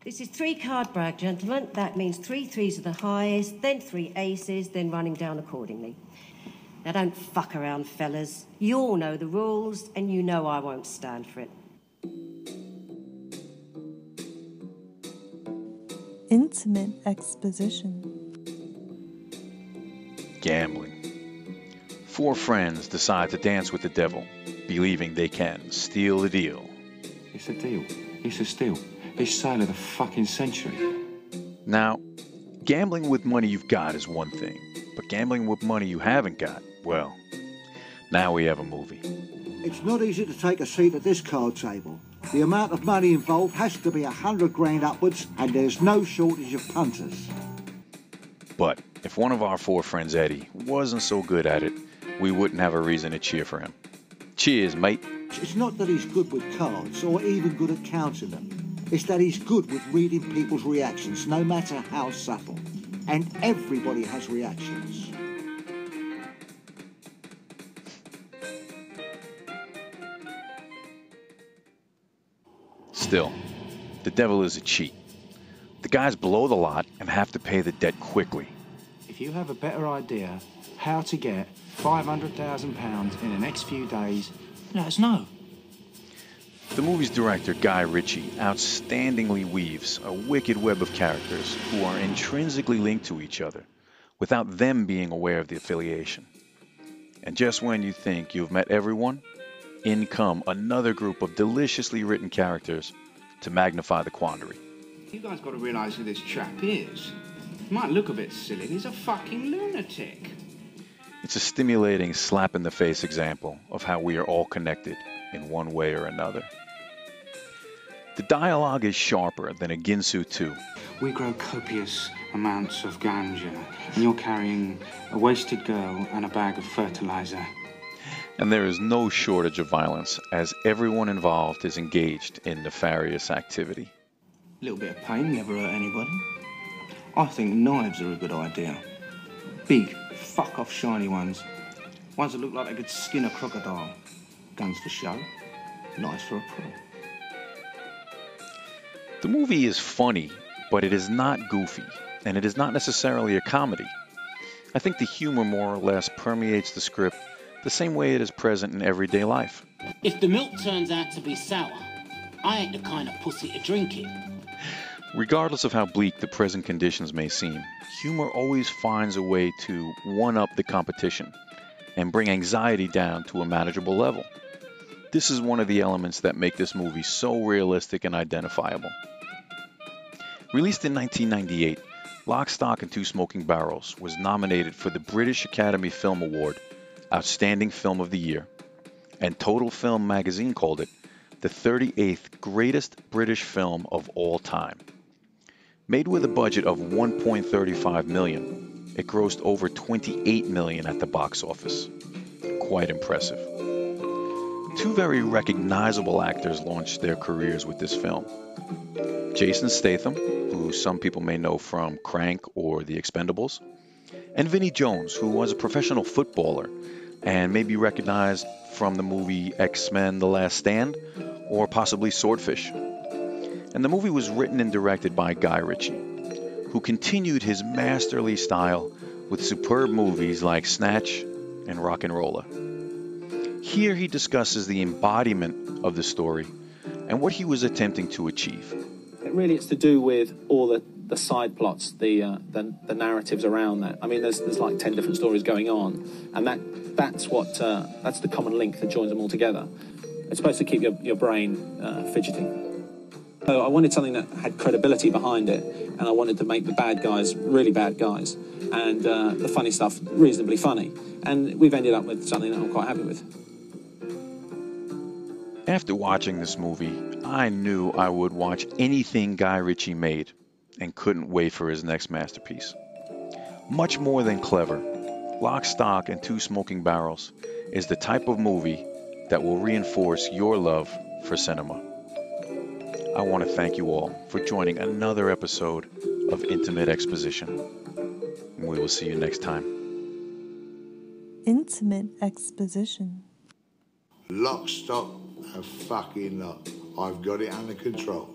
This is 3-card brag, gentlemen. That means 3 threes are the highest, then 3 aces, then running down accordingly. Now, don't fuck around, fellas. You all know the rules, and you know I won't stand for it. Intimate exposition. Gambling. 4 friends decide to dance with the devil, believing they can steal the deal. It's a deal. It's a steal. It's sale of the fucking century. Now, gambling with money you've got is one thing, but gambling with money you haven't got, well, now we have a movie. It's not easy to take a seat at this card table. The amount of money involved has to be 100 grand upwards, and there's no shortage of punters. But if one of our 4 friends, Eddie, wasn't so good at it, we wouldn't have a reason to cheer for him. Cheers, mate. It's not that he's good with cards or even good at counting them. It's that he's good with reading people's reactions, no matter how subtle. And everybody has reactions. Still, the devil is a cheat. The guys blow the lot and have to pay the debt quickly. If you have a better idea how to get £500,000 in the next few days, let us know. The movie's director, Guy Ritchie, outstandingly weaves a wicked web of characters who are intrinsically linked to each other, without them being aware of the affiliation. And just when you think you've met everyone, in come another group of deliciously written characters to magnify the quandary. You guys got to realise who this chap is. He might look a bit silly, he's a fucking lunatic. It's a stimulating slap-in-the-face example of how we are all connected in one way or another. The dialogue is sharper than a Ginsu 2. We grow copious amounts of ganja, and you're carrying a wasted girl and a bag of fertilizer. And there is no shortage of violence, as everyone involved is engaged in nefarious activity. A little bit of pain never hurt anybody. I think knives are a good idea. Big, fuck-off shiny ones. Ones that look like they could skin a crocodile. Guns for show, knives for a pro. The movie is funny, but it is not goofy, and it is not necessarily a comedy. I think the humor more or less permeates the script the same way it is present in everyday life. If the milk turns out to be sour, I ain't the kind of pussy to drink it. Regardless of how bleak the present conditions may seem, humor always finds a way to one-up the competition and bring anxiety down to a manageable level. This is one of the elements that make this movie so realistic and identifiable. Released in 1998, Lock, Stock and Two Smoking Barrels was nominated for the British Academy Film Award, Outstanding Film of the Year, and Total Film magazine called it the 38th greatest British film of all time. Made with a budget of $1.35 million, it grossed over $28 million at the box office. Quite impressive. 2 very recognizable actors launched their careers with this film. Jason Statham, who some people may know from Crank or The Expendables, and Vinnie Jones, who was a professional footballer and may be recognized from the movie X-Men: The Last Stand or possibly Swordfish. And the movie was written and directed by Guy Ritchie, who continued his masterly style with superb movies like Snatch and Rock and Roller. Here he discusses the embodiment of the story and what he was attempting to achieve. Really, it's to do with all the side plots, the narratives around that. I mean, there's like 10 different stories going on, and that's the common link that joins them all together. It's supposed to keep your brain fidgeting. So I wanted something that had credibility behind it, and I wanted to make the bad guys really bad guys, and the funny stuff reasonably funny. And we've ended up with something that I'm quite happy with. After watching this movie, I knew I would watch anything Guy Ritchie made and couldn't wait for his next masterpiece. Much more than clever, Lock, Stock and Two Smoking Barrels is the type of movie that will reinforce your love for cinema. I want to thank you all for joining another episode of Intimate Exposition. We will see you next time. Intimate exposition. Lock, stock, and fucking lock. I've got it under control.